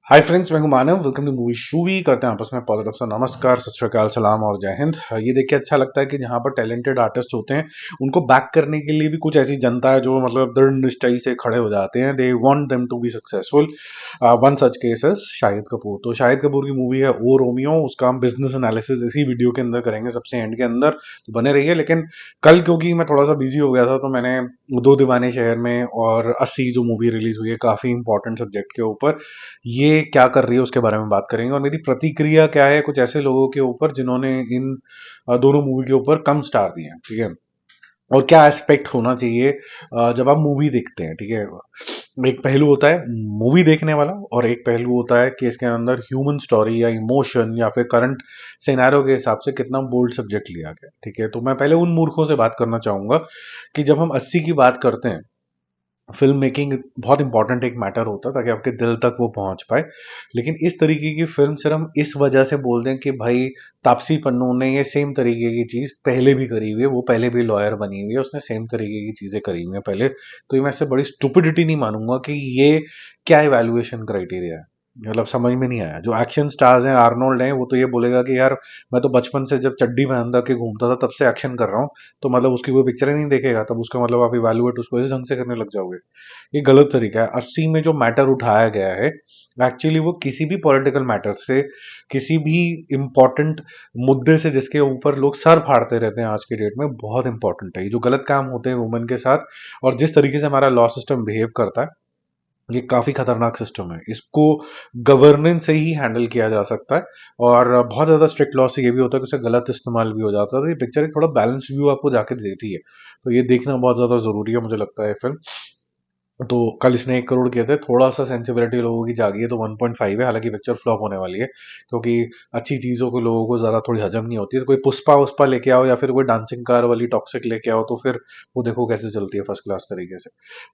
हाय friends, मैं हूं Manav. Welcome to movie shoovy. करते हैं आपस में पॉजिटिव सा नमस्कार, सत श्री अकाल, सलाम और जय हिंद। ये देख के अच्छा लगता है कि जहां पर टैलेंटेड आर्टिस्ट होते हैं उनको बैक करने के लिए भी कुछ ऐसी जनता है जो मतलब दृढ़ निश्चयी से खड़े हो जाते हैं। They want them to be successful. One such case is Shahid Kapoor. तो शाहिद कपूर की मूवी है ओ रोमियो। उसका हम बिजनेस एनालिसिस इसी वीडियो के अंदर करेंगे, सबसे एंड के अंदर, तो बने रहिए। लेकिन कल क्योंकि मैं थोड़ा सा बिजी हो गया था तो मैंने दो दीवाने शहर में और 80 जो मूवी रिलीज हुई है काफी इंपॉर्टेंट सब्जेक्ट के ऊपर, ये क्या कर रही है उसके बारे में बात करेंगे और मेरी प्रतिक्रिया क्या है कुछ ऐसे लोगों के ऊपर जिन्होंने इन दोनों मूवी के ऊपर कम स्टार दिए हैं। ठीक है, और क्या एस्पेक्ट होना चाहिए जब आप मूवी देखते हैं। ठीक है, एक पहलू होता है मूवी देखने वाला और एक पहलू होता है कि इसके अंदर ह्यूमन स्टोरी या इमोशन या फिर करंट सिनेरियो के हिसाब से कितना बोल्ड सब्जेक्ट लिया गया। ठीक है, तो मैं पहले उन मूर्खों से बात करना चाहूंगा कि जब हम 80 की बात करते हैं, फिल्म मेकिंग बहुत इंपॉर्टेंट एक मैटर होता है ताकि आपके दिल तक वो पहुंच पाए। लेकिन इस तरीके की फिल्म सिर्फ हम इस वजह से बोल दें कि भाई तापसी पन्नू ने ये सेम तरीके की चीज पहले भी करी हुई है, वो पहले भी लॉयर बनी हुई है, उसने सेम तरीके की चीजें करी हुई है पहले, तो ये मैं इससे बड़ी स्टुपिडिटी नहीं मानूंगा कि ये क्या इवैल्यूएशन क्राइटेरिया है। मतलब समझ में नहीं आया। जो एक्शन स्टार्स हैं, आर्नोल्ड हैं, वो तो ये बोलेगा कि यार मैं तो बचपन से जब चड्डी पहन के घूमता था तब से एक्शन कर रहा हूँ, तो मतलब उसकी कोई पिक्चर ही नहीं देखेगा, तब उसका मतलब आप इवैल्यूएट उसको इस ढंग से करने लग जाओगे। ये गलत तरीका है। 80 में जो मैटर उठाया गया है एक्चुअली वो किसी भी पॉलिटिकल मैटर से, किसी भी इंपॉर्टेंट मुद्दे से जिसके ऊपर लोग सर फाड़ते रहते हैं आज के डेट में, बहुत इंपॉर्टेंट है। ये जो गलत काम होते हैं वुमेन के साथ और जिस तरीके से हमारा लॉ सिस्टम बिहेव करता है, ये काफी खतरनाक सिस्टम है। इसको गवर्नेंस से ही हैंडल किया जा सकता है और बहुत ज्यादा स्ट्रिक्ट लॉ से ये भी होता है कि उसका गलत इस्तेमाल भी हो जाता है। तो ये पिक्चर एक थोड़ा बैलेंस व्यू आपको जाके देती है, तो ये देखना बहुत ज्यादा जरूरी है मुझे लगता है फिल्म। तो कल इसने 1 करोड़ किए थे, थोड़ा सा सेंसिबिलिटी लोगों की जागी है तो 1.5 है। हालांकि पिक्चर फ्लॉप होने वाली है क्योंकि अच्छी चीजों को लोगों को ज्यादा थोड़ी हजम नहीं होती है। तो कोई पुष्पा उस्पा लेके आओ या फिर कोई डांसिंग कार वाली टॉक्सिक लेके आओ तो फिर वो देखो कैसे चलती है फर्स्ट क्लास तरीके से।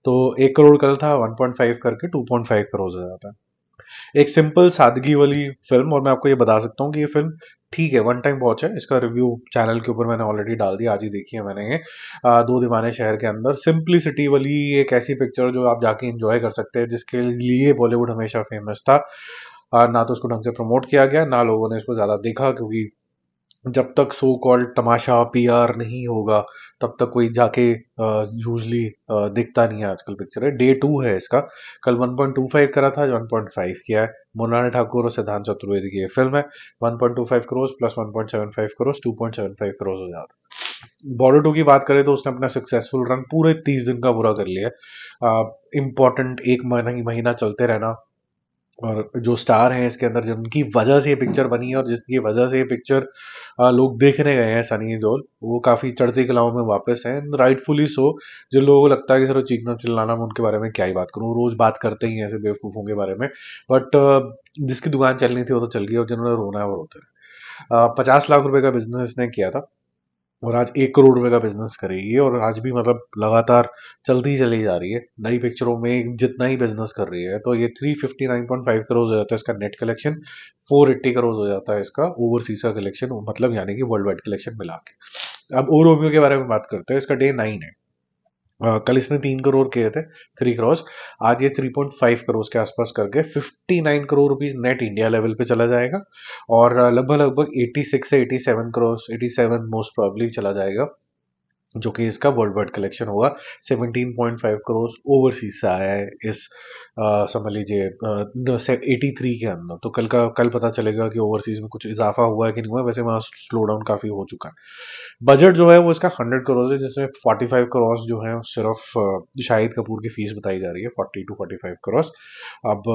तो 1 करोड़ कल था, 1.5 करके 2.5 करोड़ हो जाता है। एक सिंपल सादगी वाली फिल्म, और मैं आपको ये बता सकता हूँ कि ये फिल्म ठीक है, वन टाइम वॉच है। इसका रिव्यू चैनल के ऊपर मैंने ऑलरेडी डाल दिया, आज ही देखी है मैंने ये। दो दीवाने शहर के अंदर सिंप्लिसिटी वाली एक ऐसी पिक्चर जो आप जाके एंजॉय कर सकते हैं, जिसके लिए बॉलीवुड हमेशा फेमस था। ना तो उसको ढंग से प्रमोट किया गया, ना लोगों ने इसको ज्यादा देखा, क्योंकि जब तक सो कॉल्ड तमाशा पीआर नहीं होगा तब तक कोई जाके यूजली दिखता नहीं है। आजकल पिक्चर है, डे 2 है इसका। कल 1.25 करा था, आज 1.5 किया है। मोनाली ठाकुर और सिद्धांत चतुर्वेदी की ये फिल्म है। 1.25 करोड़ प्लस 1.75 करोड़, 2.75 करोड़ हो जाता है। बॉर्डर 2 की बात करें तो उसने अपना सक्सेसफुल रन पूरे 30 दिन का पूरा कर लिया है। इंपॉर्टेंट एक महीना चलते रहना, और जो स्टार हैं इसके अंदर जिनकी वजह से ये पिक्चर बनी है और जिसकी वजह से ये पिक्चर लोग देखने गए हैं, सनी देओल, वो काफी चढ़ती कलाओं में वापस हैं, राइटफुली सो। जिन लोगों को लगता है कि सर चीखना चिल्लाना, मैं उनके बारे में क्या ही बात करूं, रोज बात करते ही हैं ऐसे बेवकूफों के बारे में। बट जिसकी दुकान चलनी थी वो तो चल गई, और जिन्होंने रोना है वो रोते रहे। 50 लाख रुपए का बिजनेस इसने किया था और आज 1 करोड़ रुपए का बिजनेस करेगी, और आज भी मतलब लगातार चलती ही चली जा रही है। नई पिक्चरों में जितना ही बिजनेस कर रही है, तो ये 359.5 करोड़ हो जाता है इसका नेट कलेक्शन। 480 करोड़ हो जाता है इसका ओवरसीज का कलेक्शन, मतलब यानी कि वर्ल्ड वाइड कलेक्शन मिला के। अब ओ रोमियो के बारे में बात करते हैं। इसका डे 9 है। कल इसने 3 करोड़ किए थे, 3 करोड़। आज ये 3.5 करोड़ के आसपास करके 59 crore rupees net India level पे चला जाएगा, और लगभग लगभग 86 से 87 करोड़, 87 मोस्ट प्रोबेबली चला जाएगा, जो कि इसका वर्ल्ड वाइड कलेक्शन होगा। 17.5 करोड़ ओवरसीज से आया है इस समझ लीजिए 83 के अंदर। तो कल पता चलेगा कि ओवरसीज में कुछ इजाफा हुआ है कि नहीं हुआ। वैसे वहाँ स्लो डाउन काफी हो चुका है। बजट जो है वो इसका 100 करोड़ है, जिसमें 45 करोड़ जो है सिर्फ शाहिद कपूर की फीस बताई जा रही है, 40 to 45 करोड़। अब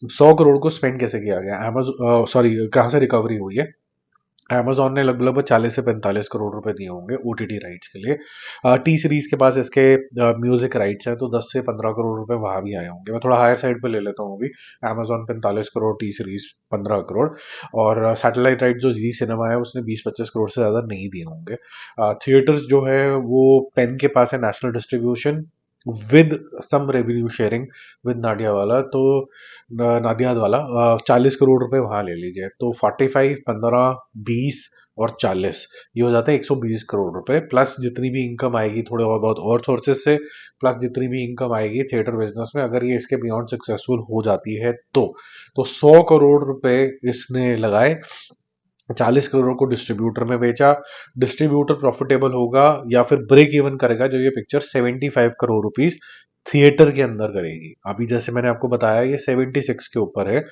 100 करोड़ को स्पेंड कैसे किया गया, अमेजोन सॉरी कहाँ से रिकवरी हुई है। अमेजोन ने लगभग लगभग 40 से 45 करोड़ रुपए दिए होंगे ओटीटी राइट्स के लिए। टी सीरीज के पास इसके म्यूजिक राइट्स हैं, तो 10 से 15 करोड़ रुपए वहां भी आए होंगे। मैं थोड़ा हायर साइड पे ले लेता हूँ अभी। Amazon 45 crore, T series 15 crore, और सैटेलाइट राइट जो जी सिनेमा है उसने 20-25 करोड़ से ज्यादा नहीं दिए होंगे। थिएटर्स जो है वो पेन के पास है, national distribution, with some revenue sharing with Nadiadwala, तो नादियाद वाला 40 करोड़ रुपए वहां ले लीजिए, तो 45, 15, 20 और 40, ये हो जाता है 120 करोड़ रुपए, प्लस जितनी भी इनकम आएगी थोड़े और बहुत और सोर्सेज से, प्लस जितनी भी इनकम आएगी थिएटर बिजनेस में, अगर ये इसके बियॉन्ड सक्सेसफुल हो जाती है तो 100 करोड़ रुपए इसने लगाए, 40 करोड़ को डिस्ट्रीब्यूटर में बेचा, डिस्ट्रीब्यूटर प्रॉफिटेबल होगा या फिर ब्रेक इवन करेगा जब ये पिक्चर 75 करोड़ रुपीज थिएटर के अंदर करेगी। अभी जैसे मैंने आपको बताया ये 76 के ऊपर है,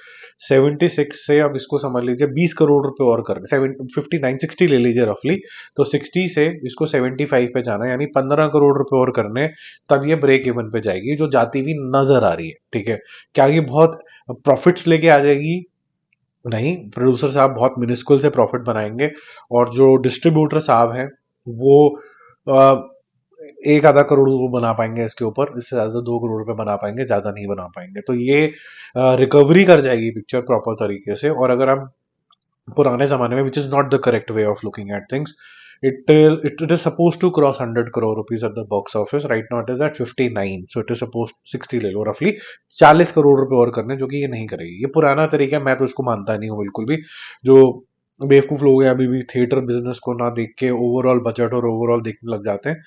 76 से अब इसको समझ लीजिए 20 करोड़ रुपए और कर 59, 60 ले लीजिए रफली, तो 60 से इसको 75 पे जाना है, यानी 15 करोड़ रुपए और करने, तब ये ब्रेक इवन पे जाएगी, जो जाती हुई नजर आ रही है। ठीक है, क्या ये बहुत प्रॉफिट्स लेके आ जाएगी? नहीं, प्रोड्यूसर साहब बहुत मिनिस्कुल से प्रॉफिट बनाएंगे, और जो डिस्ट्रीब्यूटर साहब हैं वो अ, एक आधा करोड़ वो बना पाएंगे इसके ऊपर, इससे ज्यादा 2 करोड़ रुपए बना पाएंगे, ज्यादा नहीं बना पाएंगे, तो ये रिकवरी कर जाएगी पिक्चर प्रॉपर तरीके से। और अगर हम पुराने जमाने में, which is not the correct way of looking at things, it is supposed to cross 100 crore rupees at the box office. Right now it is at 59, so it is supposed 60 ले लो रफली, 40 करोड़ रुपए और करने, जो कि ये नहीं करेगी। ये पुराना तरीका है, मैं तो इसको मानता नहीं हूँ बिल्कुल भी। जो बेवकूफ लोग हैं अभी भी थिएटर बिजनेस को ना देख के ओवरऑल बजट और ओवरऑल देखने लग जाते हैं,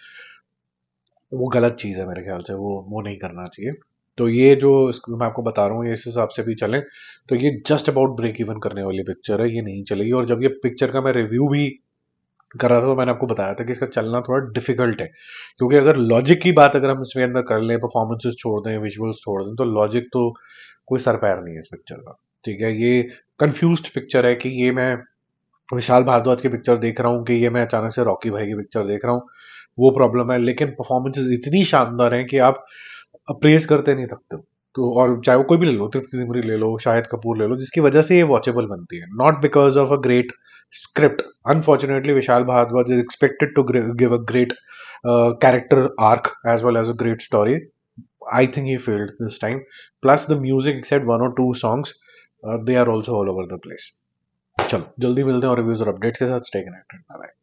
वो गलत चीज है मेरे ख्याल से, वो नहीं करना चाहिए। तो ये जो मैं आपको बता रहा हूँ, ये इस हिसाब से भी चले तो ये जस्ट अबाउट ब्रेक इवन करने वाली पिक्चर है, ये नहीं चलेगी। और जब ये पिक्चर का मैं रिव्यू भी कर रहा था तो मैंने आपको बताया था कि इसका चलना थोड़ा डिफिकल्ट है, क्योंकि अगर लॉजिक की बात अगर हम इसमें अंदर कर लें, परफॉर्मेंसेस छोड़ दें, विजुअल्स छोड़ दें, तो लॉजिक तो कोई सर पैर नहीं है इस पिक्चर का। ठीक है, ये कंफ्यूज्ड पिक्चर है कि ये मैं विशाल भारद्वाज की पिक्चर देख रहा हूँ कि ये मैं अचानक से रॉकी भाई की पिक्चर देख रहा हूँ, वो प्रॉब्लम है। लेकिन परफॉर्मेंसेस इतनी शानदार हैं कि आप अप्रेज करते नहीं थकते हो। तो और चाहे वो कोई भी ले लो, तृप्ति डिमरी ले लो, शाहिद कपूर ले लो, जिसकी वजह से ये वॉचेबल बनती है, not because of a great script. Unfortunately, Vishal Bhardwaj is expected to give a great character arc as well as a great story. I think he failed this time. Plus, the music, except one or two songs, they are also all over the place. चलो जल्दी मिलते हैं और reviews और updates के साथ। Stay connected, bye bye.